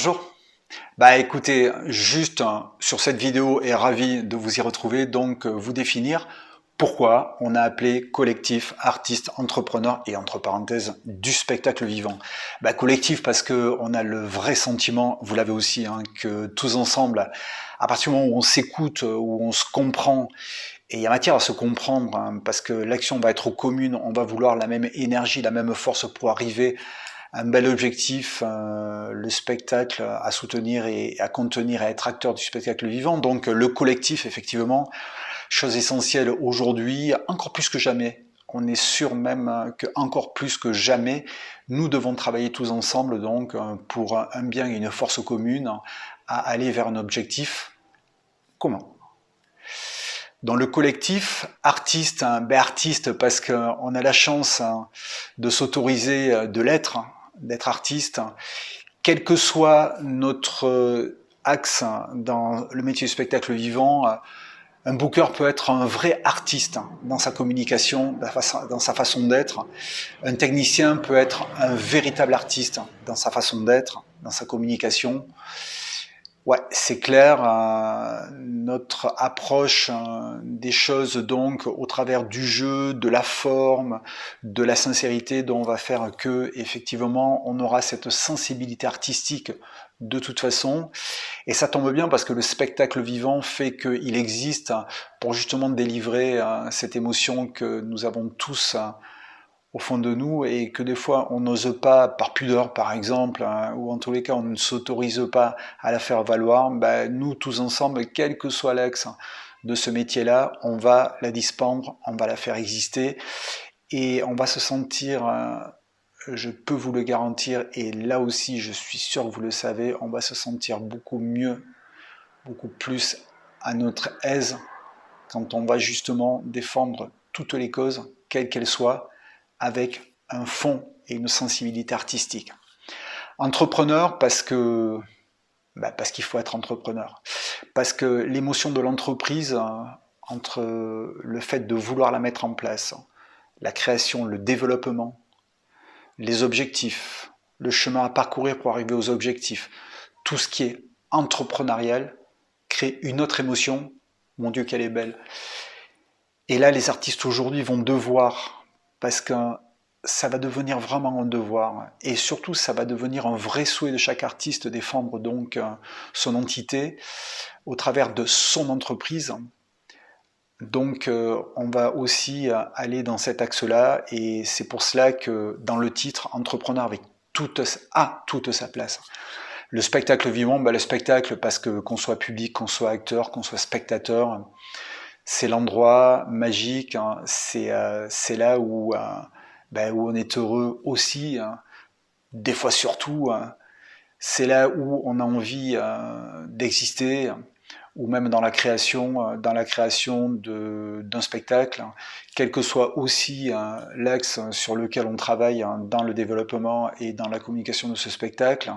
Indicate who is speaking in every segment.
Speaker 1: bonjour. Écoutez, juste sur cette vidéo et ravi de vous y retrouver, donc vous définir pourquoi on a appelé collectif artistes entrepreneurs et entre parenthèses du spectacle vivant. Collectif parce que on a le vrai sentiment, vous l'avez aussi, que tous ensemble, à partir du moment où on s'écoute, où on se comprend, et il y a matière à se comprendre, parce que l'action va être commune, on va vouloir la même énergie, la même force pour arriver un bel objectif, le spectacle à soutenir et à contenir et à être acteur du spectacle vivant. Donc le collectif, effectivement, chose essentielle aujourd'hui, encore plus que jamais. On est sûr même que encore plus que jamais, nous devons travailler tous ensemble donc pour un bien et une force commune à aller vers un objectif commun. Dans le collectif, artiste, artiste parce qu'on a la chance de s'autoriser de l'être, d'être artiste, quel que soit notre axe dans le métier du spectacle vivant, un booker peut être un vrai artiste dans sa communication, dans sa façon d'être. Un technicien peut être un véritable artiste dans sa façon d'être, dans sa communication. Ouais, c'est clair, notre approche des choses donc au travers du jeu, de la forme, de la sincérité dont on va faire que effectivement on aura cette sensibilité artistique de toute façon. Et ça tombe bien parce que le spectacle vivant fait qu'il existe pour justement délivrer cette émotion que nous avons tous au fond de nous et que des fois on n'ose pas, par pudeur par exemple, ou en tous les cas on ne s'autorise pas à la faire valoir, nous tous ensemble, quel que soit l'axe de ce métier-là, on va la dispendre, on va la faire exister et on va se sentir, je peux vous le garantir, et là aussi je suis sûr que vous le savez, on va se sentir beaucoup mieux, beaucoup plus à notre aise quand on va justement défendre toutes les causes, quelles qu'elles soient, avec un fond et une sensibilité artistique. Entrepreneur parce qu'il faut être entrepreneur. Parce que l'émotion de l'entreprise, entre le fait de vouloir la mettre en place, la création, le développement, les objectifs, le chemin à parcourir pour arriver aux objectifs, tout ce qui est entrepreneurial crée une autre émotion. Mon Dieu, qu'elle est belle. Et là, les artistes aujourd'hui vont devoir, parce que ça va devenir vraiment un devoir, et surtout ça va devenir un vrai souhait de chaque artiste défendre donc son entité au travers de son entreprise. Donc on va aussi aller dans cet axe-là, et c'est pour cela que dans le titre, entrepreneur avec toute sa place. Le spectacle vivant, le spectacle parce que qu'on soit public, qu'on soit acteur, qu'on soit spectateur, c'est l'endroit magique, c'est là où on est heureux aussi, des fois surtout, c'est là où on a envie d'exister, ou même dans la création d'un spectacle, quel que soit aussi l'axe sur lequel on travaille dans le développement et dans la communication de ce spectacle.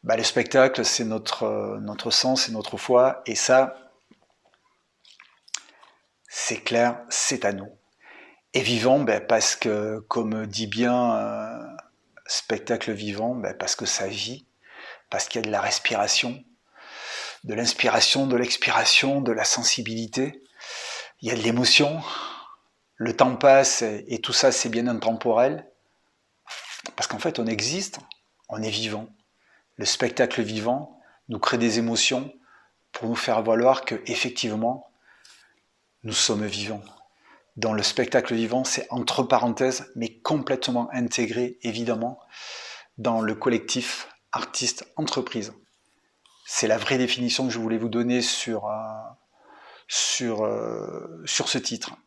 Speaker 1: Le spectacle, c'est notre sens, c'est notre foi, et ça, c'est clair, c'est à nous. Et vivant, parce que, comme dit bien spectacle vivant, parce que ça vit, parce qu'il y a de la respiration, de l'inspiration, de l'expiration, de la sensibilité, il y a de l'émotion, le temps passe et tout ça c'est bien intemporel, parce qu'en fait on existe, on est vivant. Le spectacle vivant nous crée des émotions pour nous faire valoir que effectivement nous sommes vivants. Dans le spectacle vivant, c'est entre parenthèses, mais complètement intégré, évidemment, dans le collectif artiste-entreprise. C'est la vraie définition que je voulais vous donner sur ce titre.